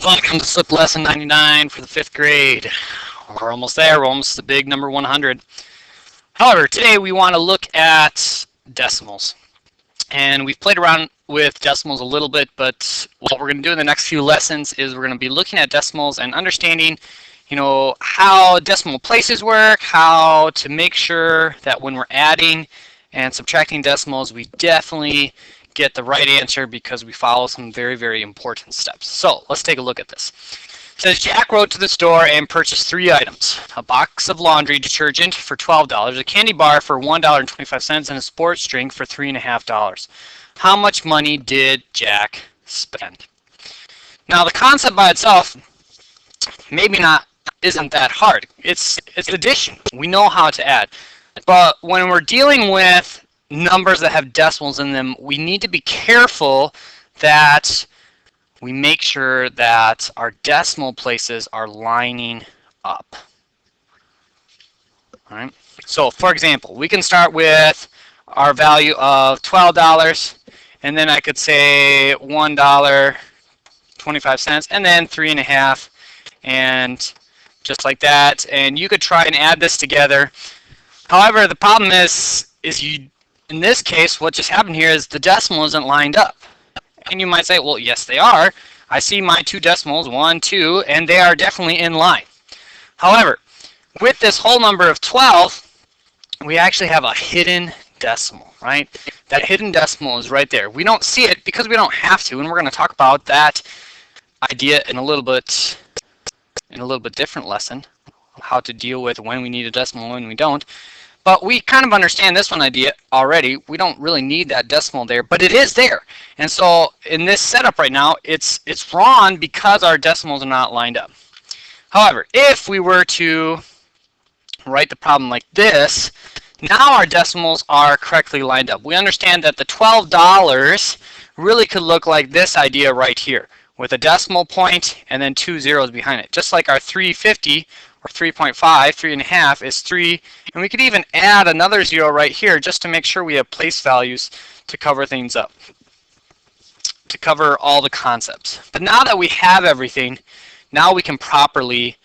Welcome to Slip Lesson 99 for the 5th grade. We're almost there. We're almost the big number 100. However, today we want to look at decimals. And we've played around with decimals a little bit, but what we're going to do in the next few lessons is we're going to be looking at decimals and understanding, how decimal places work, how to make sure that when we're adding and subtracting decimals, we definitely get the right answer because we follow some very, very important steps. So let's take a look at this. It says Jack rode to the store and purchased 3 items: a box of laundry detergent for $12, a candy bar for $1.25, and a sports drink for $3.50. How much money did Jack spend? Now the concept by itself isn't that hard. It's addition. We know how to add. But when we're dealing with numbers that have decimals in them, we need to be careful that we make sure that our decimal places are lining up. All right. So for example, we can start with our value of $12, and then I could say $1.25, and then $3.50, and just like that. And you could try and add this together. However, the problem is in this case, what just happened here is the decimal isn't lined up. And you might say, well, yes, they are. I see my 2 decimals, 1, 2, and they are definitely in line. However, with this whole number of 12, we actually have a hidden decimal, right? That hidden decimal is right there. We don't see it because we don't have to, and we're going to talk about that idea in a little bit different lesson, how to deal with when we need a decimal and when we don't. But we kind of understand this one idea already. We don't really need that decimal there, but it is there. And so in this setup right now, it's wrong because our decimals are not lined up. However, if we were to write the problem like this, now our decimals are correctly lined up. We understand that the $12 really could look like this idea right here, with a decimal point and then 2 zeros behind it. Just like our 350 or 3.5, 3.5 is 3, and we could even add another 0 right here just to make sure we have place values to cover things up, to cover all the concepts. But now that we have everything, now we can properly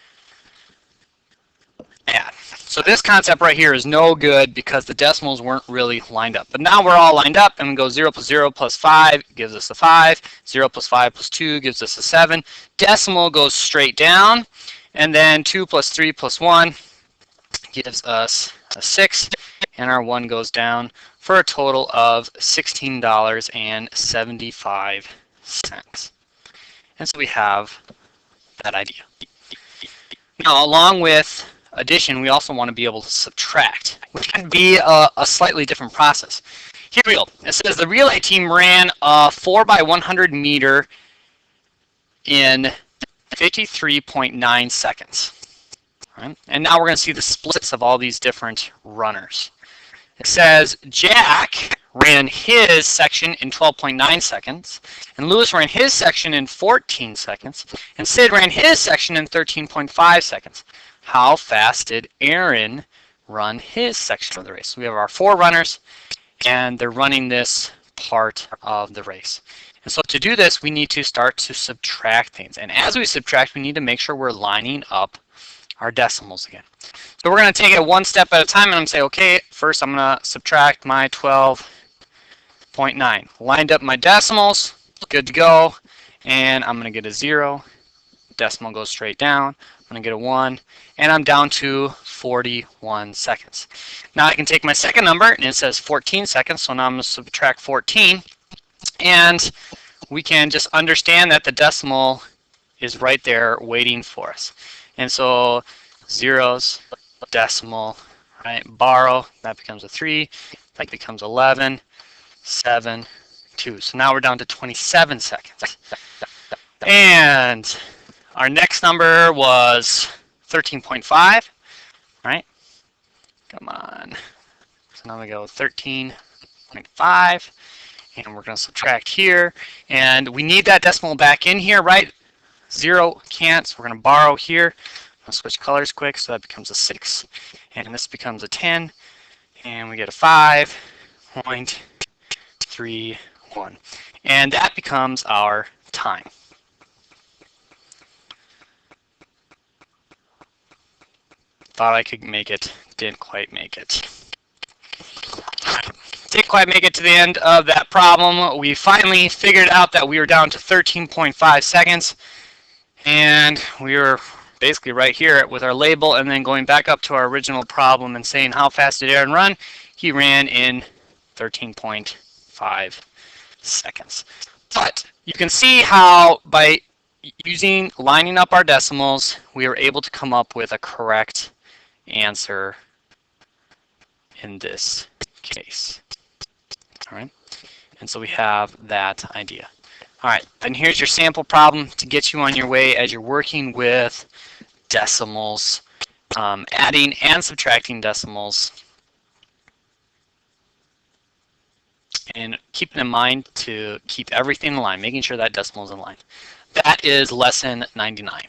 add. So this concept right here is no good because the decimals weren't really lined up. But now we're all lined up, and we go 0 plus 0 plus 5 gives us a 5. 0 plus 5 plus 2 gives us a 7. Decimal goes straight down. And then 2 plus 3 plus 1 gives us a 6, and our 1 goes down for a total of $16.75. And so we have that idea. Now, along with addition, we also want to be able to subtract, which can be a slightly different process. Here we go. It says the relay team ran a 4x100 meter in 53.9 seconds. All right. And now we're going to see the splits of all these different runners. It says Jack ran his section in 12.9 seconds, and Lewis ran his section in 14 seconds, and Sid ran his section in 13.5 seconds. How fast did Aaron run his section of the race? So we have our 4 runners, and they're running this part of the race. And so to do this, we need to start to subtract things. And as we subtract, we need to make sure we're lining up our decimals again. So we're going to take it one step at a time, and I'm going to say, okay, first I'm going to subtract my 12.9. Lined up my decimals, good to go, and I'm going to get a 0. Decimal goes straight down. I'm going to get a 1, and I'm down to 41 seconds. Now I can take my second number, and it says 14 seconds, so now I'm going to subtract 14. And we can just understand that the decimal is right there waiting for us. And so zeros, decimal, right? Borrow, that becomes a 3. That becomes 11, 7, 2. So now we're down to 27 seconds. And our next number was 13.5, right? Come on. So now we go 13.5. And we're going to subtract here. And we need that decimal back in here, right? 0 can't, so we're going to borrow here. I'll switch colors quick, so that becomes a 6. And this becomes a 10. And we get a 5.31. And that becomes our time. Thought I could make it, didn't quite make it. Didn't quite make it to the end of that problem. We finally figured out that we were down to 13.5 seconds, and we were basically right here with our label, and then going back up to our original problem and saying how fast did Aaron run? He ran in 13.5 seconds. But you can see how by lining up our decimals, we were able to come up with a correct answer in this case. All right, and so we have that idea. All right, then here's your sample problem to get you on your way as you're working with decimals, adding and subtracting decimals, and keeping in mind to keep everything in line, making sure that decimal is in line. That is lesson 99.